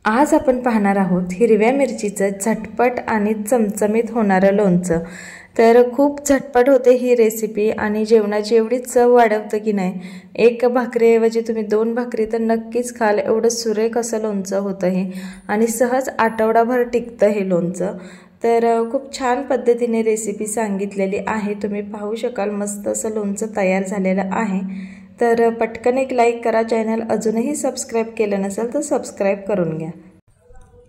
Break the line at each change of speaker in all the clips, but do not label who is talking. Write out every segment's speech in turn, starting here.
आज आपण पाहणार आहोत हिरव्या मिरचीचं झटपट आणि चमचमीत होणारं लोणचं। तर खूप झटपट होते ही रेसिपी आणि जेवणाची एवढी चव वाढवते की नाही, एक भाकरीऐवजी तुम्ही 2 भाकरी तर नक्कीच खाल, एवढं सुरेख असं लोणचं होतं हे आणि सहज आठवडाभर टिकतं हे लोणचं। तर खूप छान पद्धतीने रेसिपी सांगितलेली आहे, तुम्ही पाहू शकाल मस्त असं लोणचं तयार झालेलं आहे। तर पटकन एक लाईक करा, चॅनल अजूनही सबस्क्राइब केलं नसेल तर सबस्क्राइब करून घ्या।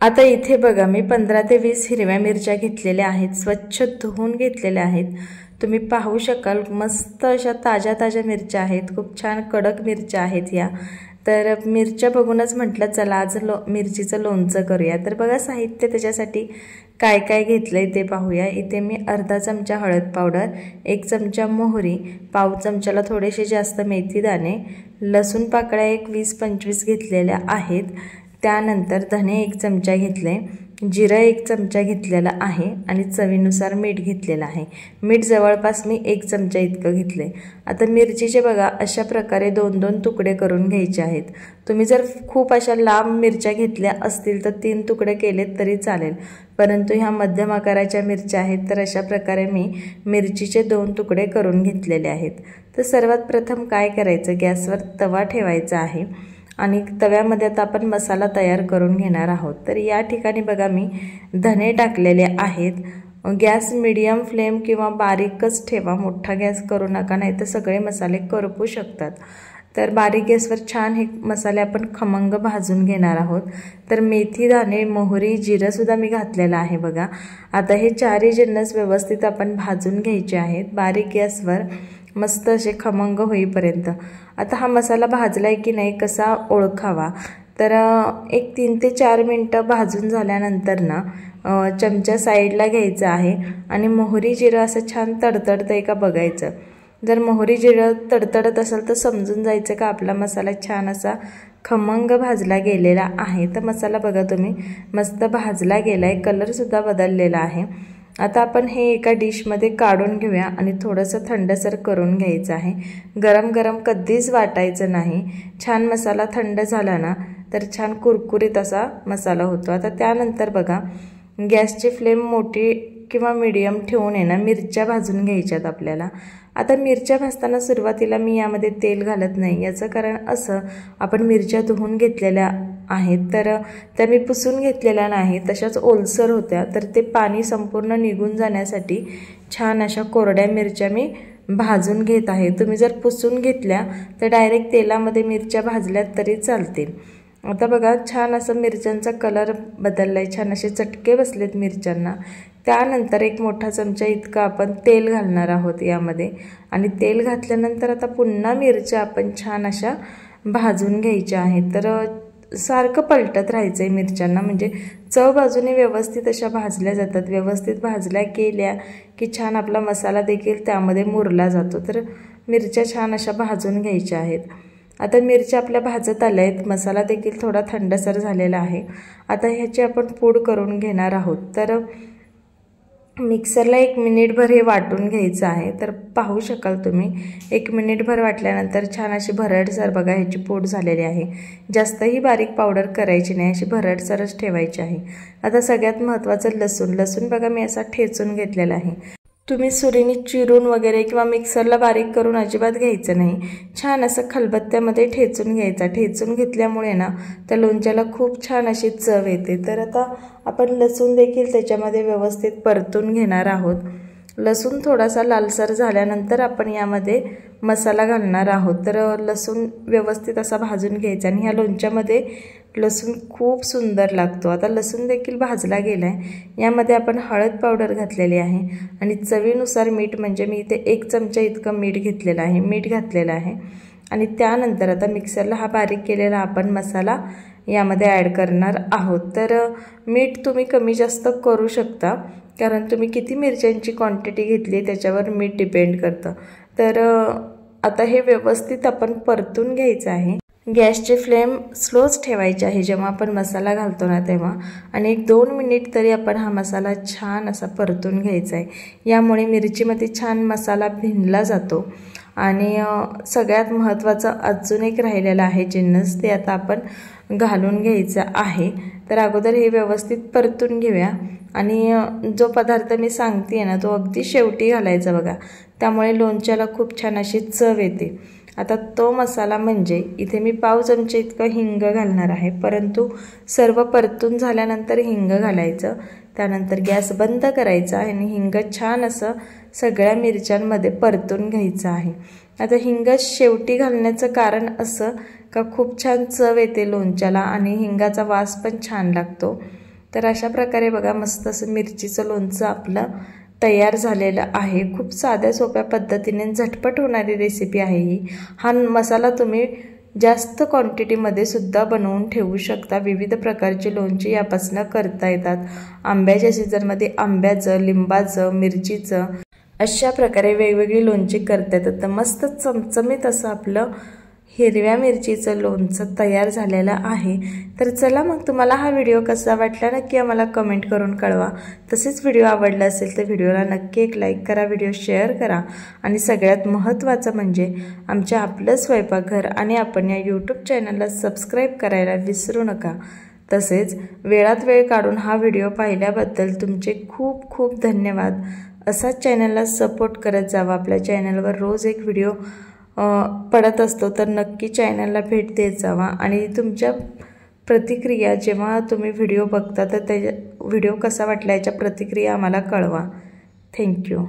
आता इथे बघा मी 15 ते 20 हिरव्या मिरच्या घेतलेल्या आहेत, स्वच्छ धुवून घेतलेल्या आहेत। तुम्ही पाहू शकाल मस्त अशा ताज्या मिरच्या आहेत, खूप छान कडक मिरच्या आहेत या। तर मिरच्या बघूनच म्हटलं चला आज मिरचीचं लोणचं करूया। तर बघा साहित्य त्याच्यासाठी काय काय घेतलंय ते पाहूया। इथे मी अर्धा चमचा हळद पावडर, 1 चमचा मोहरी, पाव चमचाला थोडेसे जास्त मेथी दाणे, लसूण पाकळ्या एक 20-25 घेतलेल्या आहेत। त्यानंतर धने 1 चमचा घेतले, जिरा 1 चमचा घेतलेला आहे आणि चवीनुसार मीठ घेतलेलं आहे। मीठ जवळपास मी 1 चमचा इतकं घेतले। आता मिरचीचे बघा अशा प्रकारे 2-2 तुकडे करून घ्यायचे आहेत। तुम्ही जर खूप अशा लांब मिरच्या घेतल्या असतील तर 3 तुकडे केलेत तरी चालेल, परंतु ह्या मध्यम आकाराच्या मिरच्या आहेत तर अशा प्रकारे मी मिरचीचे 2 तुकडे करून घेतलेले आहेत। तर सर्वात प्रथम काय करायचं, गॅसवर तवा ठेवायचा आहे आणि तव्यामध्ये आता आपण मसाला तयार करून घेणार आहोत। तर या ठिकाणी बघा मी धने टाकलेले आहेत। गॅस मीडियम फ्लेम किंवा बारीकच ठेवा, मोठा गॅस करू नका, नाही तर सगळे मसाले करपू शकतात। तर बारीक गॅसवर छान हे मसाले आपण खमंग भाजून घेणार आहोत। तर मेथी दाणे, मोहरी, जिरं सुद्धा मी घातलेलं आहे बघा। आता हे चारही जिन्नस व्यवस्थित आपण भाजून घ्यायचे आहेत बारीक गॅसवर, मस्त असे खमंग होईपर्यंत। आता हा मसाला भाजलाय की नाही कसा ओळखावा, तर एक 3 ते 4 मिनिटं भाजून झाल्यानंतर ना चमचा साईडला घ्यायचा आहे आणि मोहरी जिरं असं छान तडतडतंय का बघायचं। जर मोहरी जिरं तडतडत असेल तर समजून जायचं का आपला मसाला छान असा खमंग भाजला गेलेला आहे। तर मसाला बघा तुम्ही मस्त भाजला गेलाय, कलर सुद्धा बदललेला आहे। आता आपण हे एका डिशमध्ये काढून घेऊया आणि थोडंसं थंडसर करून घ्यायचं आहे। गरम गरम कधीच वाटायचं नाही। छान मसाला थंड झाला ना तर छान कुरकुरीत असा मसाला होतो। आता त्यानंतर बघा गॅसची फ्लेम मोठी किंवा मीडियम ठेवून ना मिरच्या भाजून घ्यायच्यात आपल्याला। आता मिरच्या भाजताना सुरुवातीला मी यामध्ये तेल घालत नाही, याचं कारण असं आपण मिरच्या धुवून घेतलेल्या आहेत तर त्या मी पुसून घेतलेल्या नाही, तशाच ओलसर होत्या। तर ते पाणी संपूर्ण निघून जाण्यासाठी छान अशा कोरड्या मिरच्या मी भाजून घेत आहे। तुम्ही जर पुसून घेतल्या तर डायरेक्ट तेलामध्ये मिरच्या भाजल्यात तरी चालतील। आता बघा छान असं मिरच्यांचा कलर बदललाय, छान असे चटके बसलेत मिरच्यांना। त्यानंतर 1 मोठा चमचा इतका आपण तेल घालणार आहोत यामध्ये आणि तेल घातल्यानंतर आता पुन्हा मिरच्या आपण छान अशा भाजून घ्यायच्या आहेत। तर सारखं पलटत राहायचंय मिरच्यांना, म्हणजे चव बाजूने व्यवस्थित अशा भाजल्या जातात। व्यवस्थित भाजल्या गेल्या की छान आपला मसाला देखील त्यामध्ये मुरला जातो। तर मिरच्या छान अशा भाजून घ्यायच्या आहेत। आता मिरच्या आपल्या भाजत आल्या आहेत, मसाला देखील थोडा थंडसर झालेला आहे। आता ह्याची आपण पूड करून घेणार आहोत। तर मिक्सरला 1 मिनिटभर हे वाटून घ्यायचं आहे। तर पाहू शकाल तुम्ही 1 मिनिटभर वाटल्यानंतर छान अशी भरडसर बघा ह्याची पूड झालेली आहे। जास्तही बारीक पावडर करायची नाही, अशी भरडसरच ठेवायची आहे। आता सगळ्यात महत्त्वाचं लसूण बघा मी असा ठेचून घेतलेला आहे। तुम्ही सुरीने चिरून वगैरे किंवा मिक्सरला बारीक करून अजिबात घ्यायचं नाही, छान असं खलबत्त्यामध्ये ठेचून घ्यायचा। ठेचून घेतल्यामुळे ना त्या लोणच्याला खूप छान अशी चव येते। तर आता आपण लसूण देखील त्याच्यामध्ये व्यवस्थित परतून घेणार आहोत। लसूण थोडासा लालसर झाल्यानंतर आपण यामध्ये मसाला घालणार आहोत। तर लसूण व्यवस्थित असा भाजून घ्यायचा आणि ह्या लोणच्यामध्ये लसूण खूप सुंदर लागतो। आता लसूण देखील भाजला गेलाय, यामध्ये आपण हळद पावडर घातलेली आहे आणि चवीनुसार मीठ, म्हणजे मी इथे 1 चमचा इतकं मीठ घेतलेलं आहे, मीठ घातलेलं आहे। आणि त्यानंतर आता मिक्सरला हा बारीक केलेला आपण मसाला यामध्ये ॲड करणार आहोत। तर मीठ तुम्ही कमी जास्त करू शकता, कारण तुम्ही किती मिरच्यांची क्वांटिटी घेतली त्याच्यावर मीठ डिपेंड करतं। तर आता हे व्यवस्थित आपण परतून घ्यायचं आहे। गॅसची फ्लेम स्लोच ठेवायची आहे जेव्हा आपण मसाला घालतो ना तेव्हा, आणि 1-2 मिनिट तरी आपण हा मसाला छान असा परतून घ्यायचा आहे। यामुळे मिरचीमध्ये छान मसाला भिनला जातो आणि सगळ्यात महत्त्वाचं अजून एक राहिलेलं आहे जिन्नस, ते आता आपण घालून घ्यायचं आहे। तर अगोदर हे व्यवस्थित परतून घेऊया आणि जो पदार्थ मी सांगते ना तो अगदी शेवटी घालायचा बघा, त्यामुळे लोणच्याला खूप छान अशी चव येते। आता तो मसाला म्हणजे इथे मी पाव चमचे इतकं हिंग घालणार आहे, परंतु सर्व परतून झाल्यानंतर हिंग घालायचं। त्यानंतर गॅस बंद करायचा आणि हिंग छान असं सगळ्या मिरच्यांमध्ये परतून घ्यायचं आहे। आता हिंग शेवटी घालण्याचं कारण असं का खूप छान चव येते लोणच्याला आणि हिंगाचा वास पण छान लागतो। तर अशा प्रकारे बघा मस्त असं मिरचीचं लोणचं आपलं तयार झालेलं आहे। खूप साध्या सोप्या पद्धतीने झटपट होणारी रेसिपी आहे ही। हा मसाला तुम्ही जास्त क्वांटिटीमध्ये सुद्धा बनवून ठेवू शकता। विविध प्रकारची लोणची यापासून करता येतात। आंब्याच्या सीझनमध्ये आंब्याचं, लिंबाचं, मिरचीचं अशा प्रकारे वेगवेगळी लोणची करता येतात। तर मस्त चमचमीत असं आपलं हिरव्या मिरचीचं लोणचं तयार झालेलं आहे। तर चला मग तुम्हाला हा व्हिडिओ कसा वाटला नक्की आम्हाला कमेंट करून कळवा। तसेच व्हिडिओ आवडला असेल तर व्हिडिओला नक्की एक लाईक करा, व्हिडिओ शेअर करा आणि सगळ्यात महत्त्वाचं म्हणजे आमच्या आपलं स्वयंपाकघर आणि आपण या यूट्यूब चॅनलला सबस्क्राईब करायला विसरू नका। तसेच वेळात वेळ काढून हा व्हिडिओ पाहिल्याबद्दल तुमचे खूप खूप धन्यवाद। असाच चॅनलला सपोर्ट करत जावा। आपल्या चॅनलवर रोज एक व्हिडिओ पडत असतो, तर नक्की चॅनलला भेट देत जावा आणि तुमच्या प्रतिक्रिया जेव्हा तुम्ही व्हिडिओ बघता तर त्या व्हिडिओ कसा वाटला याच्या प्रतिक्रिया आम्हाला कळवा। थँक्यू।